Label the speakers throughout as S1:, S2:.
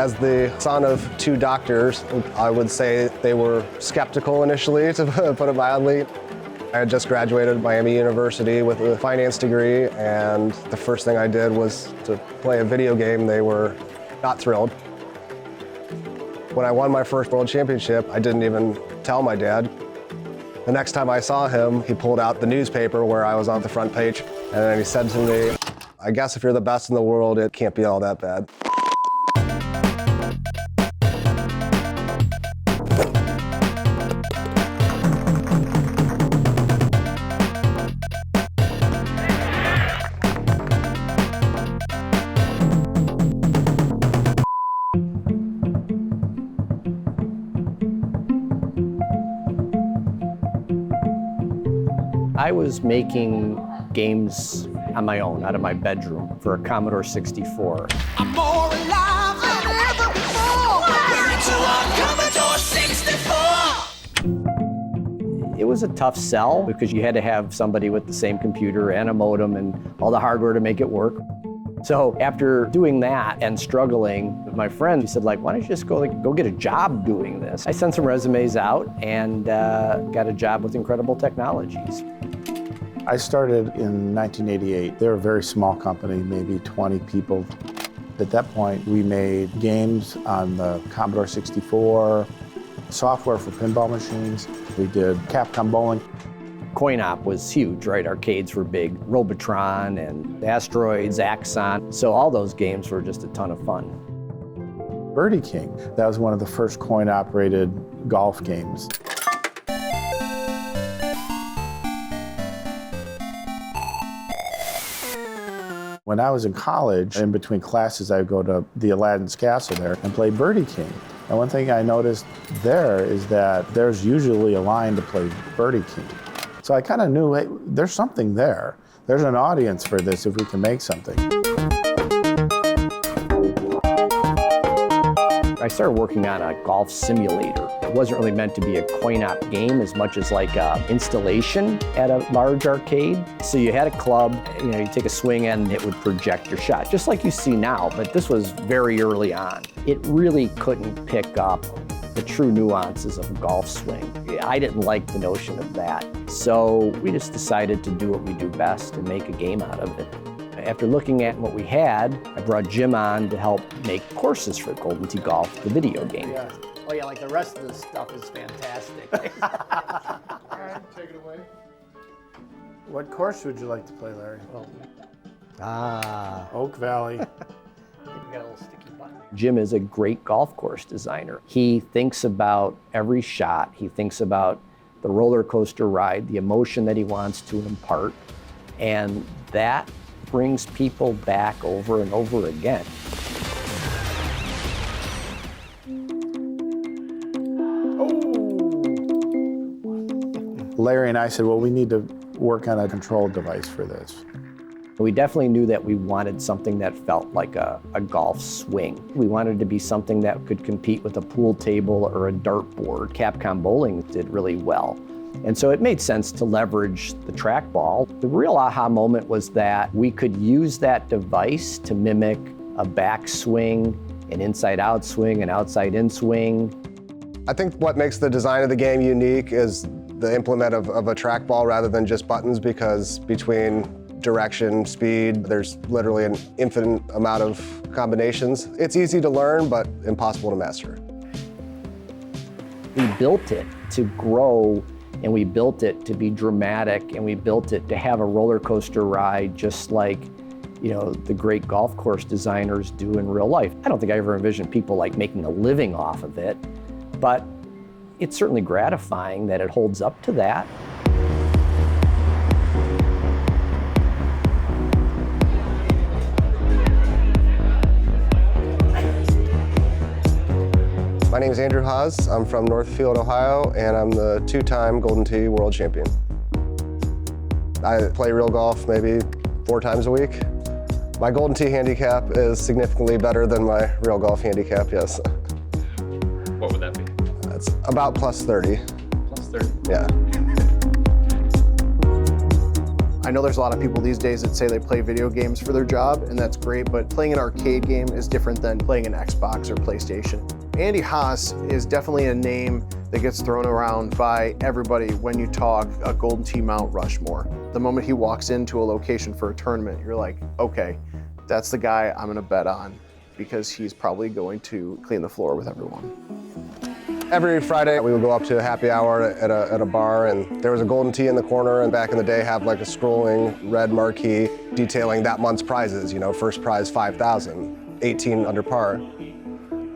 S1: As the son of two doctors, I would say they were skeptical initially, to put it mildly. I had just graduated Miami University with a finance degree, and the first thing I did was to play a video game. They were not thrilled. When I won my first world championship, I didn't even tell my dad. The next time I saw him, he pulled out the newspaper where I was on the front page, and then he said to me, "I guess if you're the best in the world, it can't be all that bad."
S2: I was making games on my own, out of my bedroom, for a Commodore 64.
S3: I'm more alive than ever before. We're into our Commodore 64.
S2: It was a tough sell because you had to have somebody with the same computer and a modem and all the hardware to make it work. So after doing that and struggling with my friend, he said, why don't you just go get a job doing this? I sent some resumes out and got a job with Incredible Technologies.
S4: I started in 1988. They were a very small company, maybe 20 people. At that point, we made games on the Commodore 64, software for pinball machines. We did Capcom bowling.
S2: Coin-op was huge, right? Arcades were big. Robotron and Asteroids, Axon. So all those games were just a ton of fun.
S4: Birdie King, that was one of the first coin-operated golf games. When I was in college, in between classes, I would go to the Aladdin's Castle there and play Birdie King. And one thing I noticed there is that there's usually a line to play Birdie King. So I kind of knew, hey, there's something there. There's an audience for this if we can make something.
S2: I started working on a golf simulator. It wasn't really meant to be a coin-op game as much as like an installation at a large arcade. So you had a club, you take a swing and it would project your shot, just like you see now, but this was very early on. It really couldn't pick up the true nuances of a golf swing. I didn't like the notion of that. So we just decided to do what we do best and make a game out of it. After looking at what we had, I brought Jim on to help make courses for Golden Tee Golf, the video game.
S5: Yeah. Oh yeah, like the rest of the stuff is fantastic.
S4: All right, take it away. What course would you like to play, Larry? Oak Valley.
S5: I think we got a little sticky button.
S2: Jim is a great golf course designer. He thinks about every shot. He thinks about the roller coaster ride, the emotion that he wants to impart, and that brings people back over and over again.
S4: Larry and I said, well, we need to work on a control device for this.
S2: We definitely knew that we wanted something that felt like a golf swing. We wanted to be something that could compete with a pool table or a dartboard. Capcom bowling did really well. And so it made sense to leverage the trackball. The real aha moment was that we could use that device to mimic a backswing, an inside-out swing, an outside-in swing.
S1: I think what makes the design of the game unique is the implement of a trackball rather than just buttons, because between direction, speed, there's literally an infinite amount of combinations. It's easy to learn, but impossible to master.
S2: We built it to grow, and we built it to be dramatic, and we built it to have a roller coaster ride just like, the great golf course designers do in real life. I don't think I ever envisioned people making a living off of it, but it's certainly gratifying that it holds up to that.
S1: My name is Andrew Haas. I'm from Northfield, Ohio, and I'm the two-time Golden Tee World Champion. I play real golf maybe 4 times a week. My Golden Tee handicap is significantly better than my real golf handicap, yes.
S6: What would that be?
S1: It's about plus 30.
S6: Plus 30?
S1: Yeah.
S4: I
S7: know there's a lot of people these days that say they play video games for their job, and that's great, but playing an arcade game is different than playing an Xbox or PlayStation. Andy Haas is definitely a name that gets thrown around by everybody when you talk a Golden Tee Mount Rushmore. The moment he walks into a location for a tournament, you're like, okay, that's the guy I'm gonna bet on, because he's probably going to clean the floor with everyone.
S1: Every Friday, we would go up to a happy hour at a bar, and there was a Golden Tee in the corner, and back in the day, have like a scrolling red marquee detailing that month's prizes. You know, first prize 5,000, 18 under par.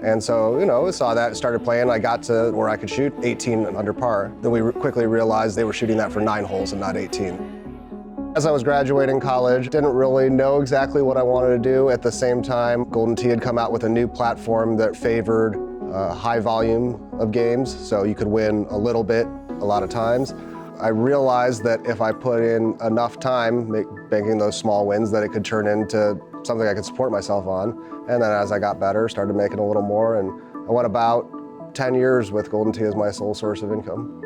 S1: And so, you know, we saw that, started playing. I got to where I could shoot 18 under par. Then we quickly realized they were shooting that for 9 holes and not 18. As I was graduating college, didn't really know exactly what I wanted to do. At the same time, Golden Tee had come out with a new platform that favored high volume of games, so you could win a little bit, a lot of times. I realized that if I put in enough time making those small wins, that it could turn into something I could support myself on. And then as I got better, started making a little more, and I went about 10 years with Golden Tee as my sole source of income.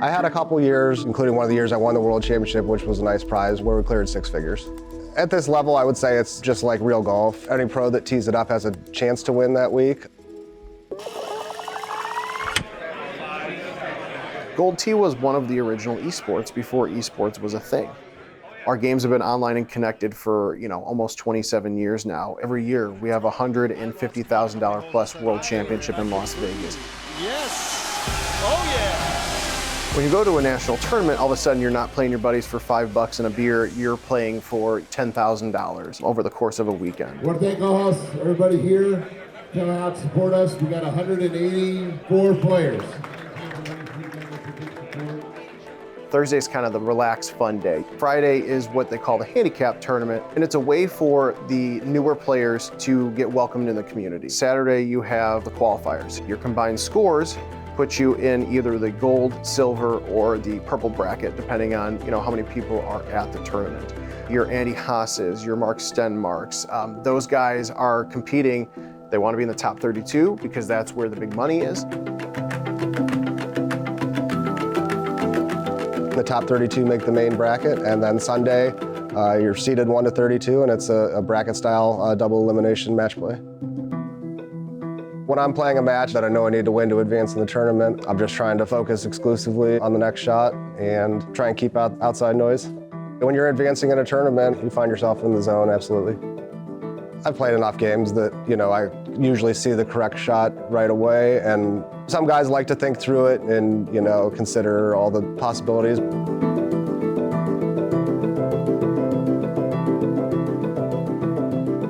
S1: I had a couple years, including one of the years I won the World Championship, which was a nice prize, where we cleared 6 figures. At this level, I would say it's just like real golf. Any pro that tees it up has a chance to win that week.
S7: Gold Tee was one of the original esports before esports was a thing. Our games have been online and connected for, almost 27 years now. Every year we have a $150,000 plus world championship in Las Vegas.
S3: Yes! Oh yeah!
S7: When you go to a national tournament, all of a sudden you're not playing your buddies for $5 and a beer, you're playing for $10,000 over the course of a weekend.
S8: I want to thank all us, everybody here, come out, support us. We got 184 players.
S7: Thursday's kind of the relaxed, fun day. Friday is what they call the handicap tournament, and it's a way for the newer players to get welcomed in the community. Saturday, you have the qualifiers. Your combined scores put you in either the gold, silver, or the purple bracket, depending on how many people are at the tournament. Your Andy Haas's, your Mark Stenmarks, those guys are competing. They want to be in the top 32 because that's where the big money is.
S1: The top 32 make the main bracket, and then Sunday, you're seeded 1 to 32, and it's a bracket-style double elimination match play. When I'm playing a match that I know I need to win to advance in the tournament, I'm just trying to focus exclusively on the next shot and try and keep out outside noise. When you're advancing in a tournament, you find yourself in the zone, absolutely. I've played enough games that, I usually see the correct shot right away, and some guys like to think through it and, consider all the possibilities.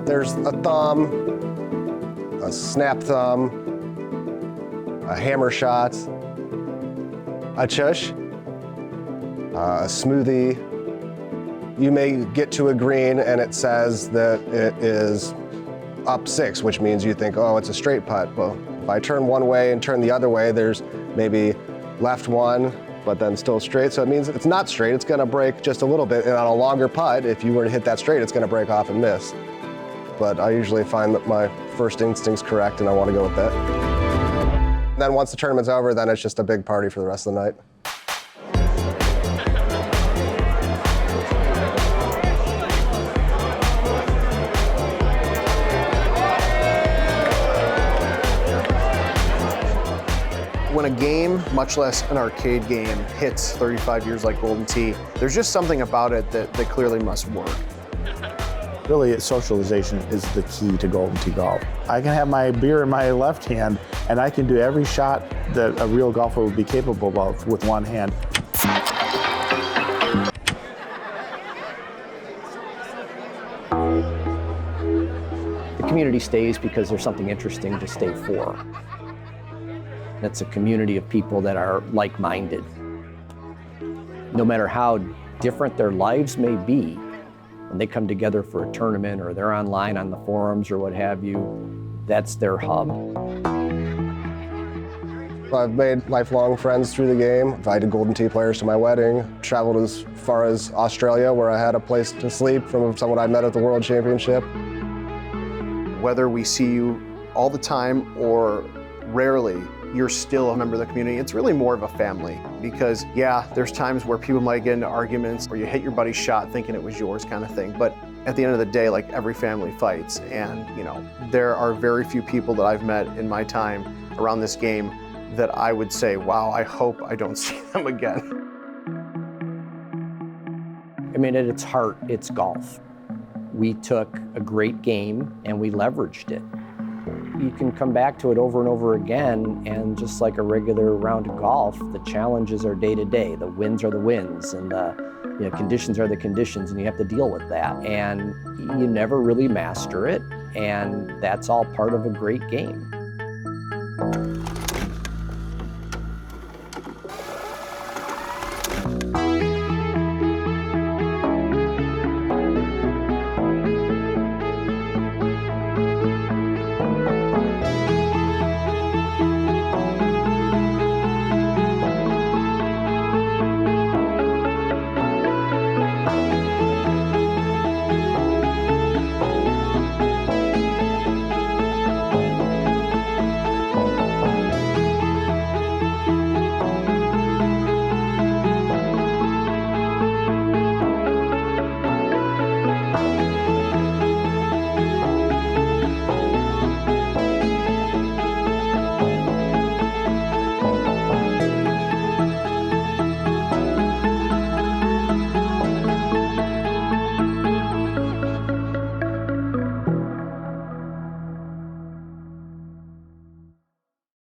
S1: There's a thumb, a snap thumb, a hammer shot, a chush, a smoothie. You may get to a green and it says that it is up 6, which means you think, oh, it's a straight putt. Well, if I turn one way and turn the other way, there's maybe left 1, but then still straight. So it means it's not straight, it's gonna break just a little bit. And on a longer putt, if you were to hit that straight, it's gonna break off and miss. But I usually find that my first instinct's correct and I wanna go with that. And then once the tournament's over, then it's just a big party for the rest of the night.
S7: When a game, much less an arcade game, hits 35 years like Golden Tee, there's just something about it that clearly must work.
S4: Really, socialization is the key to Golden Tee golf. I can have my beer in my left hand, and I can do every shot that a real golfer would be capable of with one hand.
S2: The community stays because there's something interesting to stay for. It's a community of people that are like-minded. No matter how different their lives may be, when they come together for a tournament or they're online on the forums or what have you, that's their hub.
S1: I've made lifelong friends through the game, invited Golden Tee players to my wedding, traveled as far as Australia where I had a place to sleep from someone I met at the World Championship.
S7: Whether we see you all the time or rarely, you're still a member of the community. It's really more of a family because, yeah, there's times where people might get into arguments or you hit your buddy's shot thinking it was yours kind of thing. But at the end of the day, like every family fights. And, you know, there are very few people that I've met in my time around this game that I would say, wow, I hope I don't see them again.
S2: I mean, at its heart, it's golf. We took a great game and we leveraged it. You can come back to it over and over again, and just like a regular round of golf, the challenges are day to day. The wins are the wins, and the conditions are the conditions, and you have to deal with that. And you never really master it, and that's all part of a great game.